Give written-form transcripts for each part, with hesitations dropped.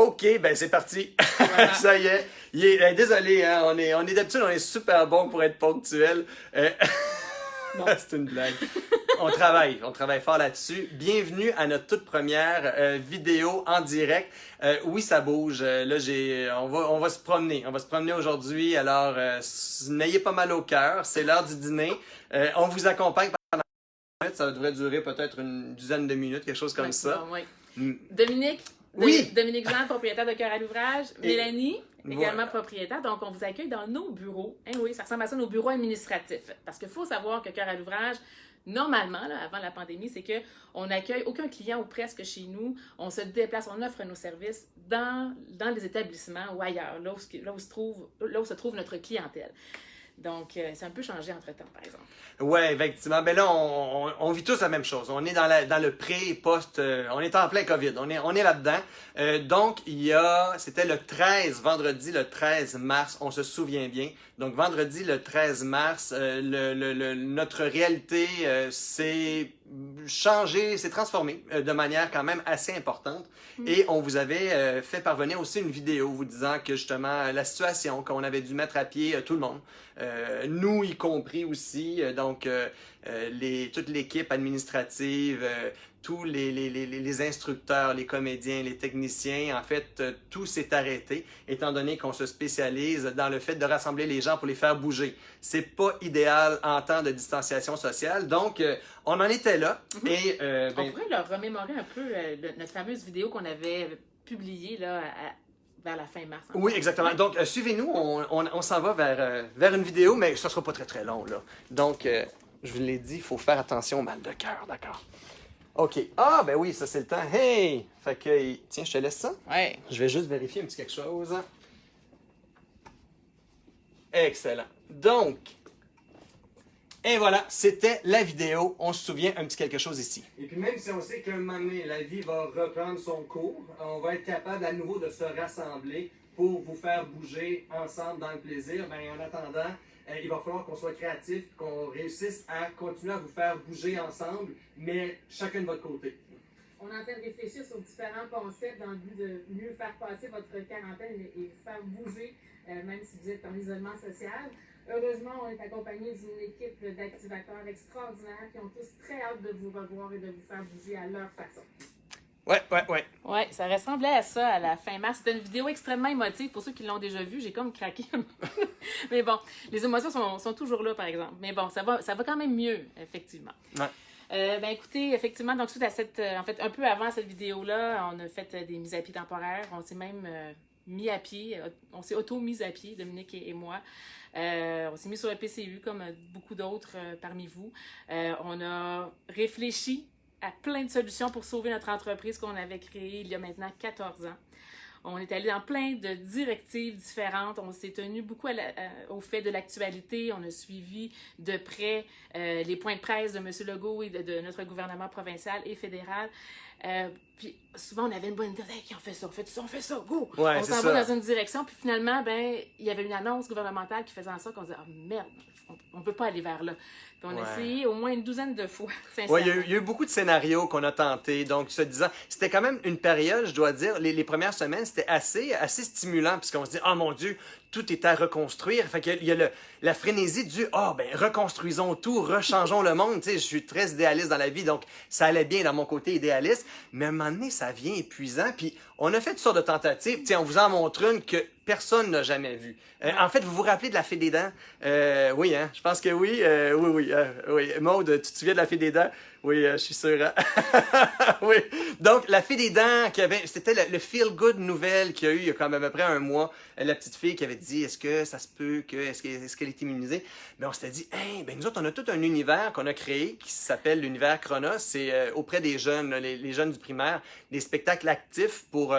OK, ben c'est parti. Voilà. Ça y est. Désolé, hein, on est d'habitude, on est super bon pour être ponctuel. Non. C'est une blague. On travaille fort là-dessus. Bienvenue à notre toute première vidéo en direct. Oui, ça bouge. On va se promener. On va se promener aujourd'hui. Alors, n'ayez pas mal au cœur. C'est l'heure du dîner. On vous accompagne pendant 10 minutes. Ça devrait durer peut-être une dizaine de minutes, quelque chose comme ça. Oui. Mm. Dominique, Oui. Dominique Jean, propriétaire de Cœur à l'ouvrage. Et- Mélanie, également Voilà. propriétaire. Donc, on vous accueille dans nos bureaux. Hein, oui, ça ressemble à ça, nos bureaux administratifs. Parce qu'il faut savoir que Cœur à l'ouvrage, normalement, là, avant la pandémie, c'est qu'on n'accueille aucun client ou presque chez nous. On se déplace, on offre nos services dans les établissements ou ailleurs, là où se trouve notre clientèle. Donc, c'est un peu changé entre-temps, par exemple. Ouais, effectivement. Ben là, on vit tous la même chose. On est dans le pré, post, on est en plein COVID. On est là-dedans. Donc, c'était le 13, vendredi le 13 mars, on se souvient bien. Donc, vendredi le 13 mars, notre réalité s'est changée, s'est transformée de manière quand même assez importante. Et on vous avait fait parvenir aussi une vidéo vous disant que justement, la situation qu'on avait dû mettre à pied tout le monde, nous y compris aussi, toute l'équipe administrative, tous les instructeurs, les comédiens, les techniciens, en fait, tout s'est arrêté, étant donné qu'on se spécialise dans le fait de rassembler les gens pour les faire bouger. C'est pas idéal en temps de distanciation sociale, donc on en était là. Et, On pourrait leur remémorer un peu notre fameuse vidéo qu'on avait publiée là, vers la fin mars. Oui, exactement. Donc, suivez-nous, on s'en va vers une vidéo, mais ça sera pas très très long, là. Donc, je vous l'ai dit, il faut faire attention au mal de cœur, d'accord? OK. Ah, ben oui, ça c'est le temps. Hey! Fait que, tiens, je te laisse ça. Ouais. Je vais juste vérifier un petit quelque chose. Excellent. Donc, et voilà, c'était la vidéo. On se souvient un petit quelque chose ici. Et puis même si on sait qu'un moment donné, la vie va reprendre son cours, on va être capable à nouveau de se rassembler pour vous faire bouger ensemble dans le plaisir. Ben, en attendant, il va falloir qu'on soit créatif, qu'on réussisse à continuer à vous faire bouger ensemble, mais chacun de votre côté. On est en train de réfléchir sur différents concepts dans le but de mieux faire passer votre quarantaine et vous faire bouger, même si vous êtes en isolement social. Heureusement, on est accompagné d'une équipe d'activateurs extraordinaires qui ont tous très hâte de vous revoir et de vous faire bouger à leur façon. Ouais. Ouais, ça ressemblait à ça à la fin mars. C'était une vidéo extrêmement émotive. Pour ceux qui l'ont déjà vue, j'ai comme craqué. Mais bon, les émotions sont toujours là, par exemple. Mais bon, ça va quand même mieux, effectivement. Ouais. Ben écoutez, effectivement, donc suite à en fait, un peu avant cette vidéo-là, on a fait des mises à pied temporaires. On s'est même mis à pied. On s'est auto-mis à pied, Dominique et moi. On s'est mis sur le PCU, comme beaucoup d'autres parmi vous. On a réfléchi à plein de solutions pour sauver notre entreprise qu'on avait créée il y a maintenant 14 ans. On est allé dans plein de directives différentes. On s'est tenu beaucoup au fait de l'actualité. On a suivi de près les points de presse de M. Legault et de notre gouvernement provincial et fédéral. Puis souvent, on avait une bonne idée. Hey, on fait ça, on fait ça, go! Ouais, On s'en va dans une direction. Puis finalement, ben, il y avait une annonce gouvernementale qui faisait en sorte qu'on disait « Ah merde, on ne peut pas aller vers là. » Puis on a essayé au moins une douzaine de fois, sincèrement. Oui, il y a eu beaucoup de scénarios qu'on a tentés. Donc, se disant, c'était quand même une période, je dois dire, les premières semaines, c'était assez stimulant, puisqu'on se dit, oh mon Dieu, tout est à reconstruire. Fait qu'il y a la frénésie du, reconstruisons tout, rechangeons le monde. Tu sais, je suis très idéaliste dans la vie, donc ça allait bien dans mon côté idéaliste. Mais à un moment donné, ça vient épuisant. Puis, on a fait toutes sortes de tentatives. Tiens, on vous en montre une que personne n'a jamais vue. En fait, vous vous rappelez de la Fée des Dents? Oui, hein? Je pense que oui. Oui. Maude, tu te souviens de la Fée des Dents? Oui, je suis sûr. Hein? Oui. Donc, la Fée des Dents, c'était le feel-good nouvelle qu'il y a eu il y a quand même à peu près un mois. La petite fille qui avait dit, est-ce que ça se peut que, est-ce qu'elle est immunisée? Mais on s'était dit, hey, ben nous autres, on a tout un univers qu'on a créé qui s'appelle l'univers Chronos. C'est auprès des jeunes, les jeunes du primaire, des spectacles actifs pour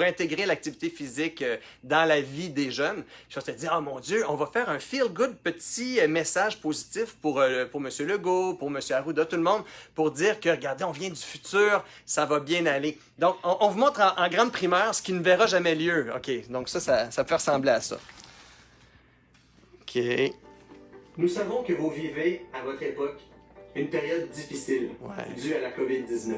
intégrer l'activité physique dans la vie des jeunes. Puis on s'était dit, oh mon Dieu, on va faire un feel-good petit message positif pour M. Legault, pour M. Arruda, tout le monde, pour dire que, regardez, on vient du futur, ça va bien aller. Donc, on vous montre en grande primeur ce qui ne verra jamais lieu. OK, donc ça peut ressembler à ça. OK. Nous savons que vous vivez, à votre époque, une période difficile due à la COVID-19.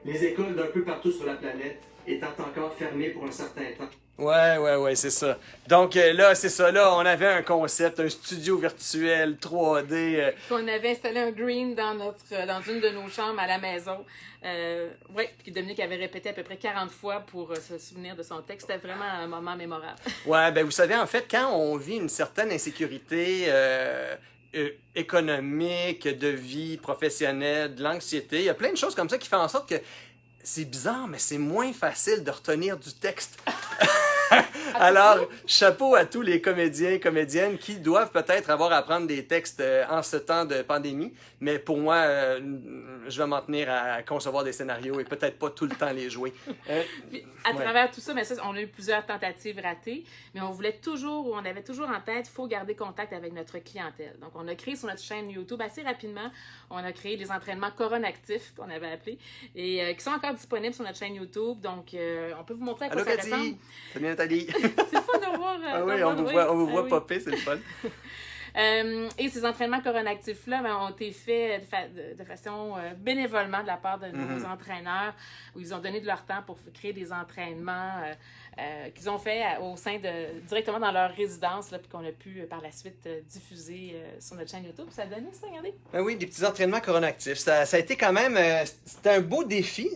les écoles d'un peu partout sur la planète étant encore fermées pour un certain temps. Ouais, c'est ça. Donc là, c'est ça, là, on avait un concept, un studio virtuel 3D. On avait installé un green dans une de nos chambres à la maison. Oui, puis Dominique avait répété à peu près 40 fois pour se souvenir de son texte. C'était vraiment un moment mémorable. Ouais, ben vous savez, en fait, quand on vit une certaine insécurité économique, de vie professionnelle, de l'anxiété, il y a plein de choses comme ça qui font en sorte que c'est bizarre, mais c'est moins facile de retenir du texte. Alors, chapeau à tous les comédiens et comédiennes qui doivent peut-être avoir à apprendre des textes en ce temps de pandémie. Mais pour moi, je vais m'en tenir à concevoir des scénarios et peut-être pas tout le temps les jouer. Puis, à travers tout ça, mais ça, on a eu plusieurs tentatives ratées, mais on avait toujours en tête, il faut garder contact avec notre clientèle. Donc, on a créé sur notre chaîne YouTube assez rapidement, on a créé des entraînements coronactifs qu'on avait appelés et qui sont encore disponibles sur notre chaîne YouTube. Donc, on peut vous montrer à quoi ça ressemble. Salut Nathalie! C'est le fun de voir. Ah oui, on vous voit popper, c'est le fun. Et ces entraînements coronactifs-là ont été faits de façon bénévolement de la part de nos entraîneurs, où ils ont donné de leur temps pour créer des entraînements qu'ils ont fait directement dans leur résidence, là, puis qu'on a pu par la suite diffuser sur notre chaîne YouTube. Ça a donné ça, regardez? Ben oui, des petits entraînements coronactifs. Ça a été quand même, c'était un beau défi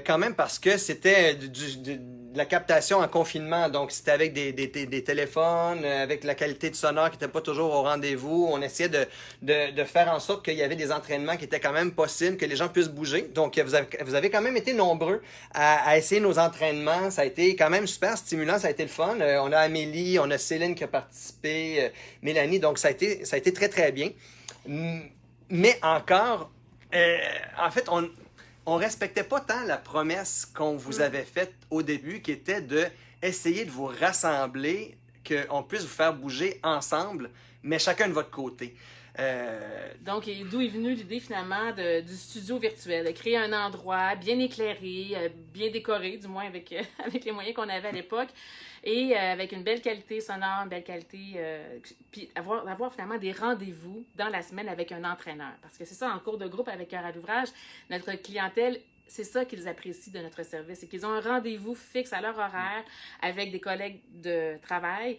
quand même parce que c'était de la captation en confinement. Donc, c'était avec des téléphones, avec la qualité de sonore qui n'était pas toujours au rendez-vous. On essayait de faire en sorte qu'il y avait des entraînements qui étaient quand même possibles, que les gens puissent bouger. Donc, vous avez quand même été nombreux à essayer nos entraînements. Ça a été quand même super stimulant, ça a été le fun. On a Amélie, on a Céline qui a participé, Mélanie. Donc, ça a été très, très bien. Mais encore, en fait, on respectait pas tant la promesse qu'on vous avait faite au début, qui était de essayer de vous rassembler, qu'on puisse vous faire bouger ensemble, mais chacun de votre côté. Donc, d'où est venue l'idée finalement du studio virtuel, de créer un endroit bien éclairé, bien décoré, du moins avec les moyens qu'on avait à l'époque, et avec une belle qualité sonore, une belle qualité, puis avoir finalement des rendez-vous dans la semaine avec un entraîneur. Parce que c'est ça, en cours de groupe avec Cœur à l'ouvrage, notre clientèle, c'est ça qu'ils apprécient de notre service, c'est qu'ils ont un rendez-vous fixe à leur horaire avec des collègues de travail,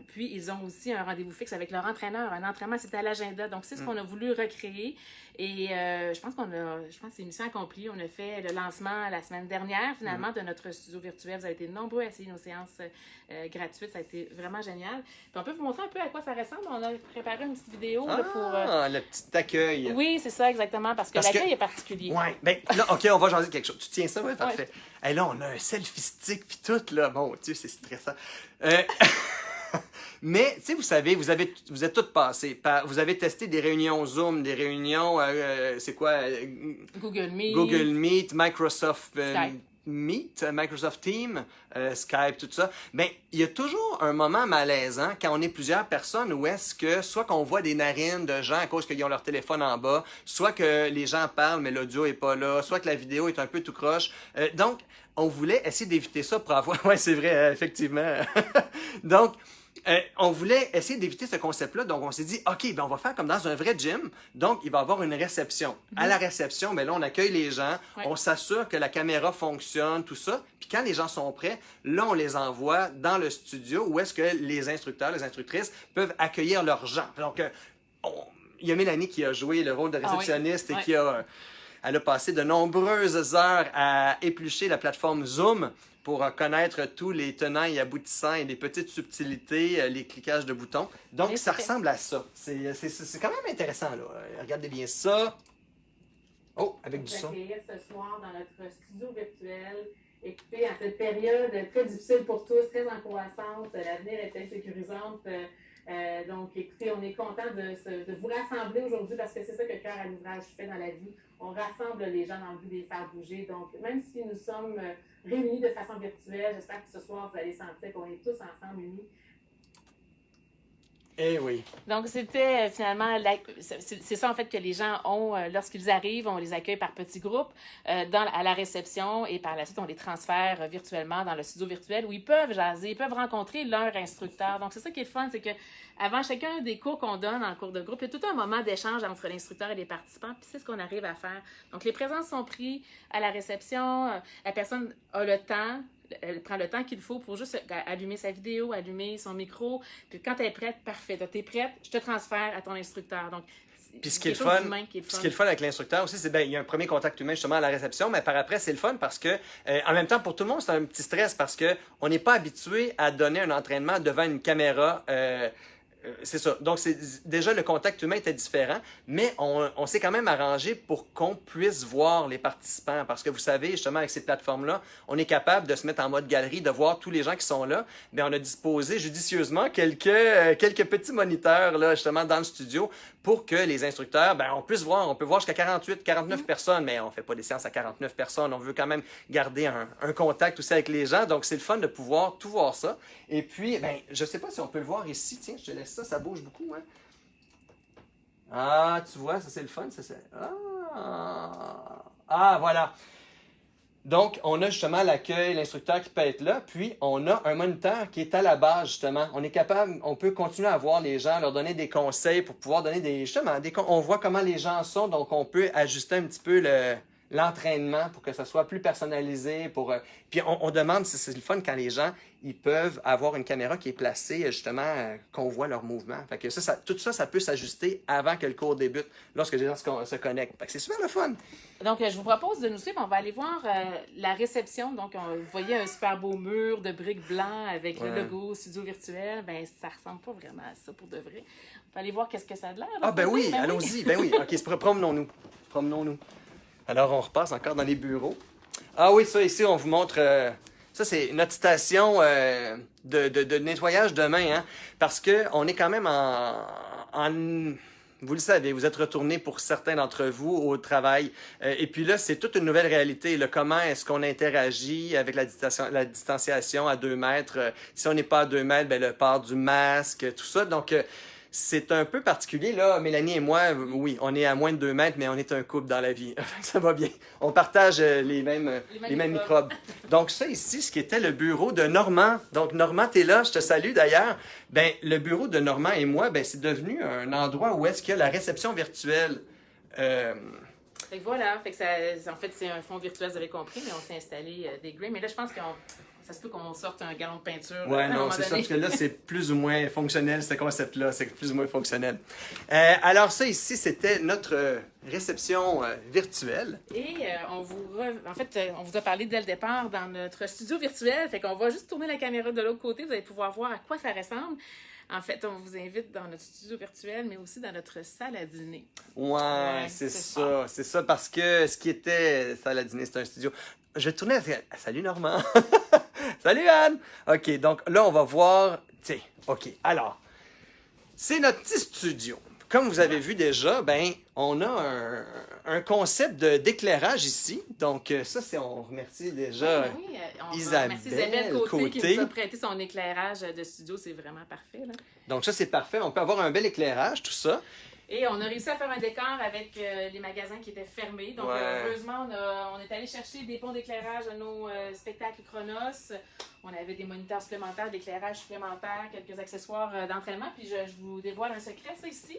puis ils ont aussi un rendez-vous fixe avec leur entraîneur. Un entraînement, c'est à l'agenda, donc c'est ce qu'on a voulu recréer. Et je pense que c'est mission accomplie. On a fait le lancement la semaine dernière, finalement, de notre studio virtuel. Vous avez été nombreux à essayer nos séances gratuites. Ça a été vraiment génial. Puis on peut vous montrer un peu à quoi ça ressemble. On a préparé une petite vidéo là, pour... le petit accueil. Oui, c'est ça, exactement, parce que l'accueil est particulier. Oui, bien là, OK, on va jaser quelque chose. Tu tiens ça, oui, parfait. Et là, on a un selfie stick, puis tout, là. Bon, Dieu, c'est stressant. Mais, tu sais, vous savez, vous êtes toutes passées par... Vous avez testé des réunions Zoom, des réunions... c'est quoi? Google Meet. Google Meet, Microsoft Skype. Meet, Microsoft Teams, Skype, tout ça. Bien, il y a toujours un moment malaisant quand on est plusieurs personnes où est-ce que soit qu'on voit des narines de gens à cause qu'ils ont leur téléphone en bas, soit que les gens parlent mais l'audio est pas là, soit que la vidéo est un peu tout croche. Donc, on voulait essayer d'éviter ça pour avoir... Ouais, c'est vrai, effectivement. Donc, on voulait essayer d'éviter ce concept-là, donc on s'est dit, OK, ben on va faire comme dans un vrai gym, donc il va y avoir une réception. À la réception, ben là, on accueille les gens, on s'assure que la caméra fonctionne, tout ça, puis quand les gens sont prêts, là, on les envoie dans le studio où est-ce que les instructeurs, les instructrices peuvent accueillir leurs gens. Donc, il y a Mélanie qui a joué le rôle de réceptionniste et qui elle a passé de nombreuses heures à éplucher la plateforme Zoom pour connaître tous les tenants et aboutissants et les petites subtilités, les cliquages de boutons. Donc, ça ressemble à ça. C'est quand même intéressant, là. Regardez bien ça. Oh, avec du son. Ce soir dans notre studio virtuel. Écoutez, en cette période très difficile pour tous, très angoissante, l'avenir est insécurisante. Donc, écoutez, on est content de vous rassembler aujourd'hui parce que c'est ça que Cœur à l'ouvrage fait dans la vie. On rassemble les gens dans le but de les faire bouger. Donc, même si nous sommes réunis de façon virtuelle, j'espère que ce soir, vous allez sentir qu'on est tous ensemble unis. Eh oui. Donc, c'était finalement, c'est ça en fait que les gens ont, lorsqu'ils arrivent, on les accueille par petits groupes à la réception et par la suite, on les transfère virtuellement dans le studio virtuel où ils peuvent jaser, ils peuvent rencontrer leur instructeur. Donc, c'est ça qui est le fun, c'est que avant chacun des cours qu'on donne en cours de groupe, il y a tout un moment d'échange entre l'instructeur et les participants, puis c'est ce qu'on arrive à faire. Donc, les présents sont pris à la réception, la personne a le temps, elle prend le temps qu'il faut pour juste allumer sa vidéo, allumer son micro. Puis quand elle est prête, parfait. Tu es prête, je te transfère à ton instructeur. Donc, puis ce qui est le fun, avec l'instructeur aussi, c'est bien, il y a un premier contact humain justement à la réception, mais par après, c'est le fun parce que, en même temps, pour tout le monde, c'est un petit stress parce que on n'est pas habitué à donner un entraînement devant une caméra. C'est ça. Donc, déjà, le contact humain était différent, mais on s'est quand même arrangé pour qu'on puisse voir les participants. Parce que vous savez, justement, avec ces plateformes-là, on est capable de se mettre en mode galerie, de voir tous les gens qui sont là. Bien, on a disposé judicieusement quelques petits moniteurs, là, justement, dans le studio pour que les instructeurs, ben, on peut voir jusqu'à 48, 49 personnes, mais on fait pas des séances à 49 personnes. On veut quand même garder un contact aussi avec les gens. Donc, c'est le fun de pouvoir tout voir ça. Et puis, ben, je sais pas si on peut le voir ici. Tiens, je te laisse ça bouge beaucoup, hein? Ah, tu vois, ça c'est le fun, ça c'est... Ah, voilà. Donc, on a justement l'accueil, l'instructeur qui peut être là, puis on a un moniteur qui est à la base, justement. On est capable, on peut continuer à voir les gens, leur donner des conseils pour pouvoir donner justement, on voit comment les gens sont, donc on peut ajuster un petit peu l'entraînement pour que ça soit plus personnalisé. Puis on demande si c'est le fun quand les gens ils peuvent avoir une caméra qui est placée justement qu'on voit leurs mouvements. Fait que tout ça, ça peut s'ajuster avant que le cours débute, lorsque les gens se connectent. Fait que c'est super le fun. Donc, je vous propose de nous suivre. On va aller voir la réception. Donc, vous voyez un super beau mur de briques blancs avec le logo Studio Virtuel. Ben, ça ressemble pas vraiment à ça pour de vrai. On va aller voir qu'est-ce que ça a de l'air. Ah, ben oui, allons-y. Ben oui, OK, promenons-nous. Alors, on repasse encore dans les bureaux. Ah oui, ça, ici, on vous montre... ça, c'est notre station de nettoyage de main, hein, parce qu'on est quand même vous le savez, vous êtes retournés pour certains d'entre vous au travail. Et puis là, c'est toute une nouvelle réalité. Là, comment est-ce qu'on interagit avec la distanciation à 2 mètres? Si on n'est pas à 2 mètres, ben, le port du masque, tout ça. Donc... c'est un peu particulier, là. Mélanie et moi, oui, on est à moins de 2 mètres, mais on est un couple dans la vie. Ça va bien. On partage les mêmes microbes. Donc ça ici, ce qui était le bureau de Normand. Donc Normand, t'es là, je te salue d'ailleurs. Ben, le bureau de Normand et moi, ben, c'est devenu un endroit où est-ce qu'il y a la réception virtuelle. Fait que voilà, en fait, c'est un fond virtuel, vous avez compris, mais on s'est installé des grilles. Mais là, je pense ça se peut qu'on sorte un gallon de peinture. Ouais, non, c'est ça, parce que là, c'est plus ou moins fonctionnel, ce concept-là, c'est plus ou moins fonctionnel. Alors ça, ici, c'était notre réception virtuelle. Et on vous a parlé dès le départ dans notre studio virtuel, fait qu'on va juste tourner la caméra de l'autre côté, vous allez pouvoir voir à quoi ça ressemble. En fait, on vous invite dans notre studio virtuel, mais aussi dans notre salle à dîner. Ouais, c'est ça. C'est ça, parce que ce qui était salle à dîner, c'est un studio. Je vais tourner à... Salut Normand! Salut Anne! OK, donc là, on va voir... Tiens, OK, alors, c'est notre petit studio. Comme vous avez vu déjà, ben, on a un concept d'éclairage ici. Donc ça, on remercie déjà Isabelle Côté qui nous a prêté son éclairage de studio. C'est vraiment parfait, là. Donc ça, c'est parfait. On peut avoir un bel éclairage, tout ça. Et on a réussi à faire un décor avec les magasins qui étaient fermés. Donc, heureusement, on est allé chercher des ponts d'éclairage à nos spectacles Chronos. On avait des moniteurs supplémentaires, d'éclairage supplémentaire, quelques accessoires d'entraînement. Puis, je vous dévoile un secret, ça ici.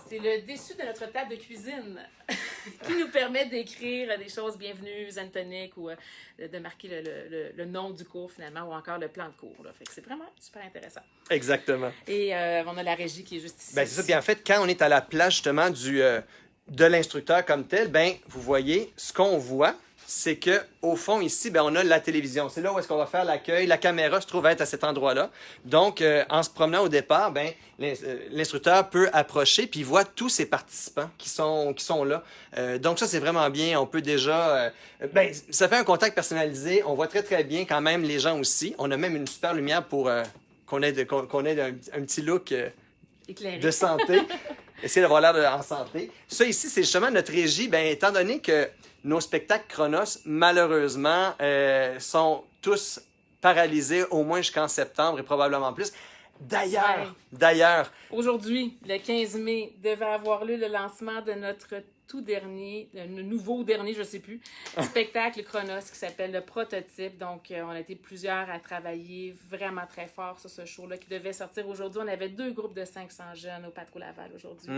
C'est le dessus de notre table de cuisine qui nous permet d'écrire des choses bienvenues, Zentonic, ou de marquer le nom du cours finalement, ou encore le plan de cours. Là. Fait que c'est vraiment super intéressant. Exactement. Et on a la régie qui est juste ici. Ben, c'est ça. Puis en fait, quand on est à la place justement de l'instructeur comme tel, ben vous voyez, ce qu'on voit, c'est que au fond ici, ben on a la télévision. C'est là où est-ce qu'on va faire l'accueil. La caméra se trouve être à cet endroit-là. Donc, en se promenant au départ, ben l'instructeur peut approcher puis il voit tous ses participants qui sont là. Donc ça, c'est vraiment bien. On peut déjà... ben, ça fait un contact personnalisé. On voit très, très bien quand même les gens aussi. On a même une super lumière pour qu'on ait un petit look de santé. Essayer d'avoir l'air en santé. Ça ici, c'est justement notre régie. Ben, étant donné que nos spectacles Chronos, malheureusement, sont tous paralysés au moins jusqu'en septembre et probablement plus, D'ailleurs, aujourd'hui, le 15 mai, devait avoir lieu le lancement de notre tout dernier, le nouveau dernier, je sais plus, spectacle Chronos qui s'appelle Le Prototype. Donc, on a été plusieurs à travailler vraiment très fort sur ce show-là qui devait sortir aujourd'hui. On avait 2 groupes de 500 jeunes au Patro Laval aujourd'hui.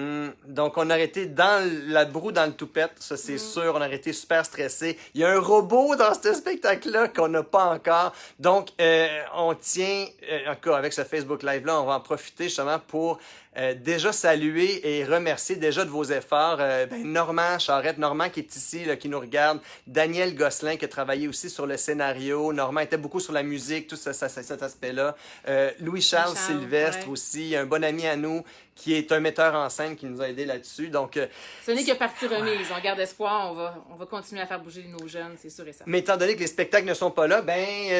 Donc, on aurait été dans la broue, dans le toupette, ça c'est sûr. On aurait été super stressés. Il y a un robot dans ce spectacle-là qu'on n'a pas encore. Donc, on tient, en tout cas, avec ce Facebook Live-là, on va en profiter justement pour déjà saluer et remercier déjà de vos efforts. Normand Charette, Normand qui est ici, là, qui nous regarde. Daniel Gosselin qui a travaillé aussi sur le scénario. Normand était beaucoup sur la musique, tout cet aspect-là. Louis-Charles Sylvestre aussi, un bon ami à nous qui est un metteur en scène qui nous a aidés là-dessus. Donc, ce n'est que partie remise. On garde espoir. On va continuer à faire bouger nos jeunes, c'est sûr et certain. Mais étant donné que les spectacles ne sont pas là,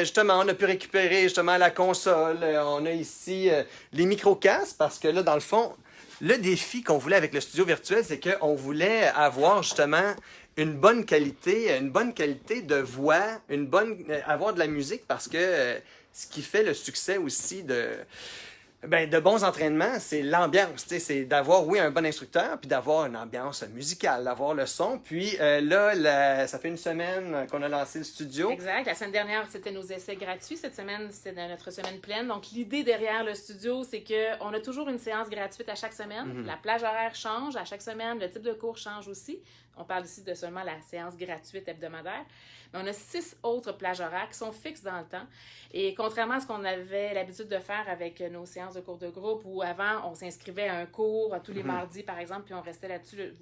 justement, on a pu récupérer justement la console. On a ici les micro-casques parce que là, dans le fond, le défi qu'on voulait avec le studio virtuel, c'est qu'on voulait avoir justement une bonne qualité de voix, avoir de la musique parce que ce qui fait le succès aussi de bons entraînements, c'est l'ambiance. C'est d'avoir, oui, un bon instructeur, puis d'avoir une ambiance musicale, d'avoir le son. Puis ça fait une semaine qu'on a lancé le studio. Exact. La semaine dernière, c'était nos essais gratuits. Cette semaine, c'était notre semaine pleine. Donc, l'idée derrière le studio, c'est qu'on a toujours une séance gratuite à chaque semaine. La plage horaire change à chaque semaine. Le type de cours change aussi. On parle ici de seulement la séance gratuite hebdomadaire. Mais on a 6 autres plages horaires qui sont fixes dans le temps. Et contrairement à ce qu'on avait l'habitude de faire avec nos séances de cours de groupe, où avant, on s'inscrivait à un cours tous les mardis, par exemple, puis on restait là-dessus.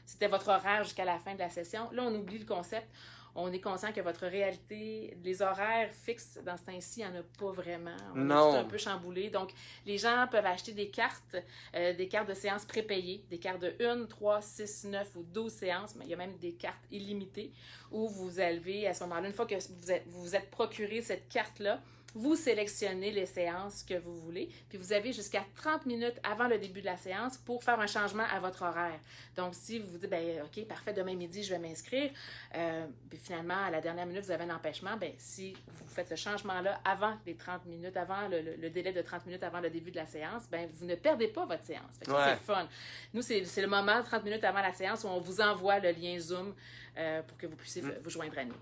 C'était votre horaire jusqu'à la fin de la session. Là, on oublie le concept. On est conscient que votre réalité, les horaires fixes dans ce temps-ci, il n'y en a pas vraiment. On est tout un peu chamboulé. Donc, les gens peuvent acheter des cartes de séances prépayées, des cartes de 1, 3, 6, 9 ou 12 séances, mais il y a même des cartes illimitées où vous avez, à ce moment-là, une fois que vous êtes procuré cette carte-là, vous sélectionnez les séances que vous voulez, puis vous avez jusqu'à 30 minutes avant le début de la séance pour faire un changement à votre horaire. Donc, si vous vous dites, OK, parfait, demain midi, je vais m'inscrire, puis finalement, à la dernière minute, vous avez un empêchement, si vous faites ce changement-là avant les 30 minutes, avant le délai de 30 minutes avant le début de la séance, vous ne perdez pas votre séance. Fait que c'est fun. Nous, c'est le moment, 30 minutes avant la séance, où on vous envoie le lien Zoom pour que vous puissiez vous joindre à nous.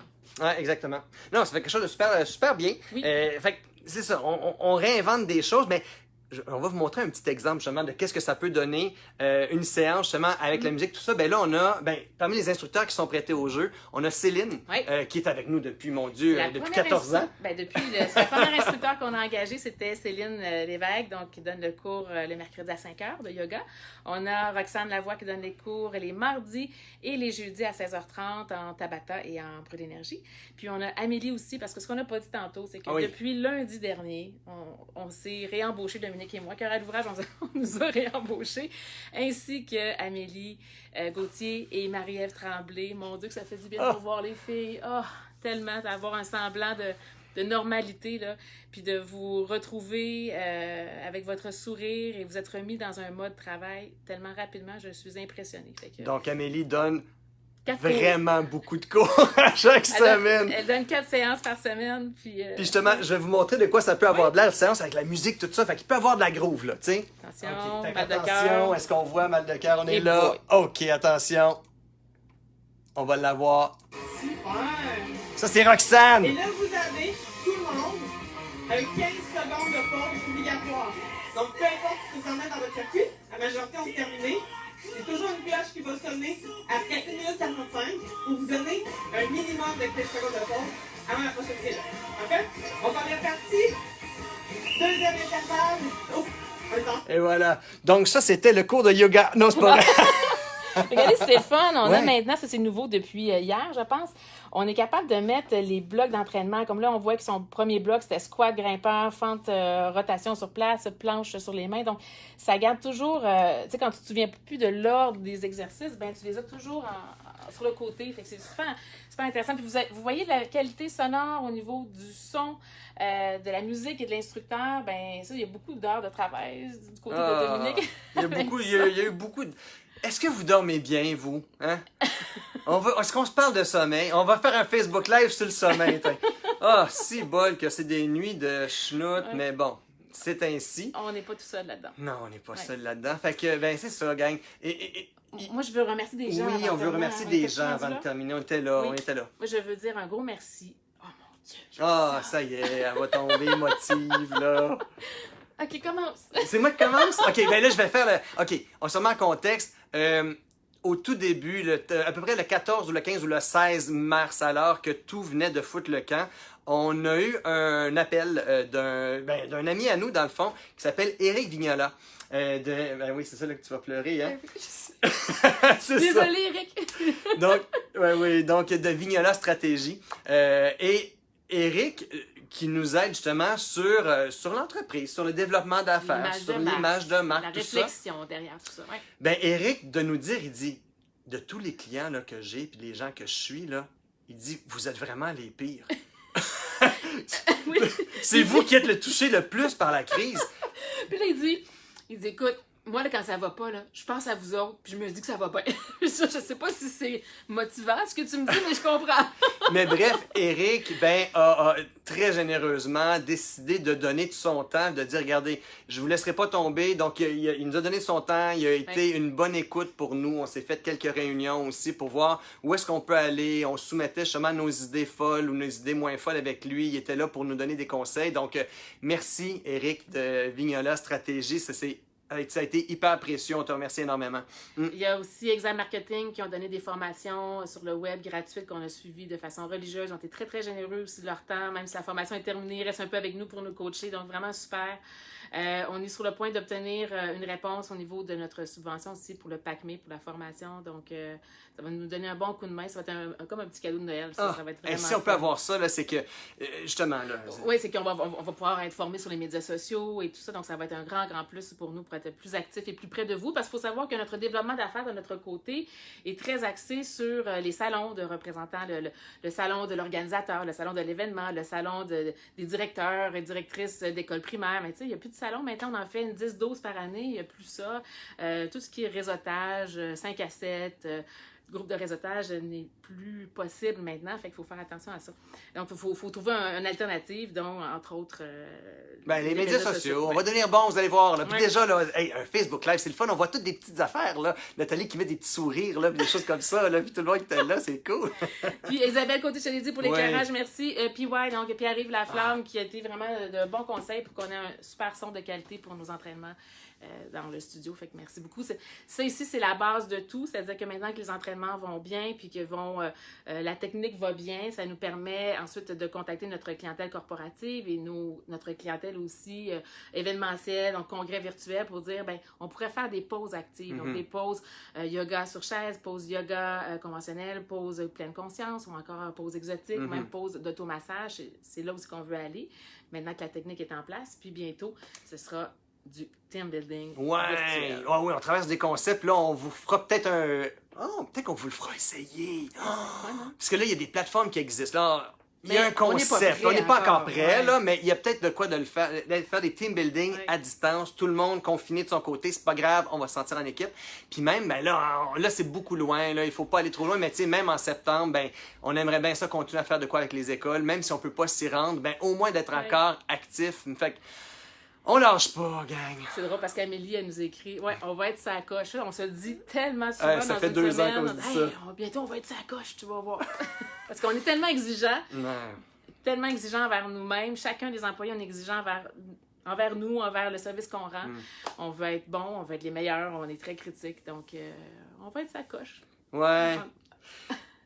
Oui, exactement. Non, ça fait quelque chose de super bien. Oui. Fait que c'est ça, on réinvente des choses, mais on va vous montrer un petit exemple justement de qu'est-ce que ça peut donner une séance justement avec la musique, tout ça. Là, on a, parmi les instructeurs qui sont prêtés au jeu, on a Céline qui est avec nous depuis, mon Dieu, depuis 14 ans. C'est la première instructeur qu'on a engagé, c'était Céline Lévesque, donc qui donne le cours le mercredi à 5h de yoga. On a Roxane Lavoie qui donne les cours les mardis et les jeudis à 16h30 en Tabata et en Brûle d'énergie. Puis on a Amélie aussi, parce que ce qu'on n'a pas dit tantôt, c'est que depuis lundi dernier, on s'est réembauché, Dominique et moi, Chorale d'ouvrage, on nous a réembauchés, ainsi que Amélie Gauthier et Marie-Ève Tremblay. Mon Dieu, que ça fait du bien de revoir les filles. Oh, tellement, d'avoir un semblant de normalité, là, puis de vous retrouver avec votre sourire et vous être remis dans un mode travail tellement rapidement, je suis impressionnée. Donc, Amélie donne vraiment beaucoup de cours à chaque semaine. Elle donne 4 séances par semaine. Puis justement, je vais vous montrer de quoi ça peut avoir de l'air, séance avec la musique, tout ça. Fait qu'il peut avoir de la groove, là, tu sais. Attention, mal mal de attention, cœur. est-ce qu'on voit mal de cœur? On est là. OK, attention. On va l'avoir. Super! Ça, c'est Roxane! Et là, vous avez, tout le monde, un 15 secondes de pause obligatoire. Donc, peu importe ce que vous en êtes dans votre circuit, la majorité ont terminé. C'est toujours une cloche qui va sonner après 1 minute 45 pour vous donner un minimum de 15 secondes de pause avant la prochaine séance. En fait, on va bien parti. Deuxième intervalle. Oh, un temps. Et voilà. Donc, ça, c'était le cours de yoga. Non, c'est pas vrai. Regardez, c'est le fun. On a maintenant, ça c'est nouveau depuis hier, je pense. On est capable de mettre les blocs d'entraînement. Comme là, on voit que son premier bloc, c'était squat, grimpeur, fente, rotation sur place, planche sur les mains. Donc, ça garde toujours... tu sais, quand tu te souviens plus de l'ordre des exercices, tu les as toujours sur le côté. Fait que c'est super intéressant. Puis vous voyez la qualité sonore au niveau du son, de la musique et de l'instructeur. Ça, il y a beaucoup d'heures de travail du côté de Dominique. Il y a eu beaucoup de... Est-ce que vous dormez bien, vous? Hein? Est-ce qu'on se parle de sommeil? On va faire un Facebook Live sur le sommeil. Si bol que c'est des nuits de schnout, mais bon. c'est ainsi. On n'est pas tout seul là-dedans. Non, on n'est pas Ouais. seul là-dedans. Fait que, ben, c'est ça, gang. Moi, je veux remercier des gens. Oui, avant on de veut terminer, remercier hein. des Était-tu gens rendu avant là? de terminer. On était là, Oui. on était là. Moi, je veux dire un gros merci. Oh mon Dieu. Ah, ça y est, elle va tomber émotive, là. Ok, commence. C'est moi qui commence? OK, ben là, je vais faire le... OK, on se met en contexte. Au tout début, à peu près le 14 ou le 15 ou le 16 mars, alors que tout venait de foutre le camp, on a eu un appel d'un ami à nous, dans le fond, qui s'appelle Éric Vignola. Ben oui, c'est ça là, que tu vas pleurer, hein? C'est ça. Désolée, Eric. Donc, oui, donc de Vignola Stratégie. Et Éric, qui nous aide justement sur l'entreprise, sur le développement d'affaires, sur l'image de marque, la tout ça. réflexion derrière tout ça. Ouais. Ben, Éric, de nous dire, il dit, de tous les clients là, que j'ai, puis les gens que je suis, là, il dit, vous êtes vraiment les pires. Oui. C'est vous qui êtes le touché le plus par la crise. Puis là, il dit, écoute, moi, là, quand ça va pas, là, je pense à vous autres, puis je me dis que ça va bien. Je sais pas si c'est motivant, ce que tu me dis, mais je comprends. Mais bref, Éric, ben, a très généreusement décidé de donner de son temps, de dire, regardez, je vous laisserai pas tomber. Donc, il nous a donné de son temps, il a été une bonne écoute pour nous. On s'est fait quelques réunions aussi pour voir où est-ce qu'on peut aller. On soumettait justement nos idées folles ou nos idées moins folles avec lui. Il était là pour nous donner des conseils. Donc, merci, Éric de Vignola Stratégie. Ça a été hyper précieux, on te remercie énormément. Il y a aussi Exam Marketing qui ont donné des formations sur le web gratuites qu'on a suivies de façon religieuse. Ils ont été très, très généreux aussi de leur temps. Même si la formation est terminée, ils restent un peu avec nous pour nous coacher. Donc, vraiment super. On est sur le point d'obtenir une réponse au niveau de notre subvention aussi pour le PACME, pour la formation. Donc, ça va nous donner un bon coup de main. Ça va être comme un petit cadeau de Noël. Ça va être vraiment si on peut avoir ça, là, c'est que, justement... là. Oui, c'est qu'on va pouvoir être formés sur les médias sociaux et tout ça. Donc, ça va être un grand, grand plus pour nous pour être plus actifs et plus près de vous. Parce qu'il faut savoir que notre développement d'affaires de notre côté est très axé sur les salons de représentants, le salon de l'organisateur, le salon de l'événement, le salon des directeurs et directrices d'écoles primaires. Mais tu sais, il n'y a plus de salons. Maintenant, on en fait une 10-12 par année. Il n'y a plus ça. Tout ce qui est réseautage, 5 à 7... groupe de réseautage n'est plus possible maintenant, fait qu'il faut faire attention à ça. Donc, il faut trouver une alternative, dont, entre autres... les médias sociaux. On ouais. va devenir bons, vous allez voir. Là. Puis Ouais. déjà, là, un Facebook Live, c'est le fun. On voit toutes des petites affaires. Là. Nathalie qui met des petits sourires, là, puis des choses comme ça. Là, puis tout le monde qui était là, c'est cool. Puis Isabelle Côté-Chénédy pour l'éclairage, Ouais. merci. Puis donc Pierre-Yves Laflamme qui a été vraiment de bons conseils pour qu'on ait un super son de qualité pour nos entraînements dans le studio. Fait que merci beaucoup. Ça ici, c'est la base de tout. C'est-à-dire que maintenant que les entraînements vont bien, puis que la technique va bien, ça nous permet ensuite de contacter notre clientèle corporative et notre clientèle aussi événementielle, donc congrès virtuel, pour dire, ben on pourrait faire des pauses actives. Donc des pauses yoga sur chaise, pause yoga conventionnelle, pause pleine conscience ou encore pause exotique, même pause d'automassage. C'est là où qu'on veut aller. Maintenant que la technique est en place, puis bientôt, ce sera du team building virtuel. Oui, on traverse des concepts. Là, on vous fera peut-être peut-être qu'on vous le fera essayer. Parce que là, il y a des plateformes qui existent. Là, il y a un concept. On n'est pas encore prêt, ouais. là, mais il y a peut-être de quoi de faire des team building à distance. Tout le monde confiné de son côté. C'est pas grave, on va se sentir en équipe. Puis même, ben là c'est beaucoup loin. Là, il faut pas aller trop loin. Mais tu sais, même en septembre, ben, on aimerait bien ça continuer à faire de quoi avec les écoles. Même si on peut pas s'y rendre, ben, au moins d'être encore actif. Fait que, on lâche pas, gang. C'est drôle parce qu'Amélie, elle nous écrit, ouais, on va être sa coche. On se le dit tellement souvent ça dans fait une 2 ans semaine. qu'on se dit ça. Bientôt, on va être sa coche, tu vas voir. Parce qu'on est tellement exigeants, envers nous-mêmes. Chacun des employés, on est exigeant envers nous, envers le service qu'on rend. On veut être bon, on veut être les meilleurs, on est très critique. Donc, on va être sa coche. Ouais.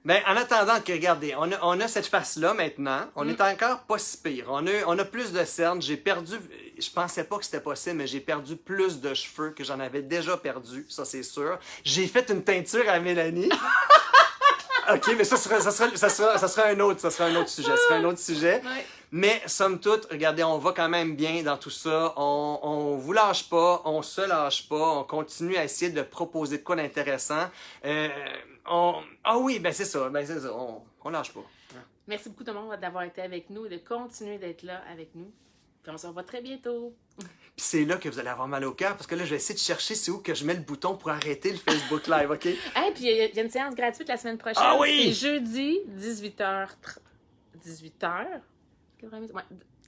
Ben, en attendant que, regardez, on a cette face-là maintenant. On est encore pas si pire. On a plus de cernes. J'ai perdu, je pensais pas que c'était possible, mais j'ai perdu plus de cheveux que j'en avais déjà perdu. Ça, c'est sûr. J'ai fait une teinture à Mélanie. OK, mais ça sera un autre sujet. Ouais. Mais, somme toute, regardez, on va quand même bien dans tout ça. On vous lâche pas, on se lâche pas. On continue à essayer de proposer de quoi d'intéressant. Ah oui, ben c'est ça. On lâche pas. Merci beaucoup tout le monde d'avoir été avec nous et de continuer d'être là avec nous. Puis on se revoit très bientôt. Puis c'est là que vous allez avoir mal au cœur, parce que là, je vais essayer de chercher c'est où que je mets le bouton pour arrêter le Facebook Live, OK? Hey, puis il y a une séance gratuite la semaine prochaine. Ah oui! C'est jeudi, 18h. 18h? Ouais,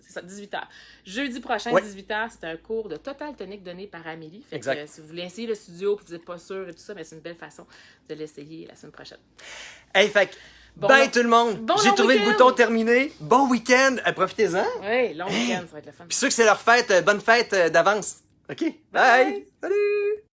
c'est ça, 18h. Jeudi prochain, Ouais. 18h, c'est un cours de Total Tonic donné par Amélie. Fait Exact. que si vous voulez essayer le studio et vous n'êtes pas sûr et tout ça, mais c'est une belle façon de l'essayer la semaine prochaine. Hey, fait que, Bon bye long- tout le monde! bon J'ai long trouvé le week-end! bouton terminé. Bon week-end! Profitez-en! Oui, long week-end, ça va être le fun. Puis ceux que c'est leur fête, bonne fête d'avance. OK? Bye! Salut!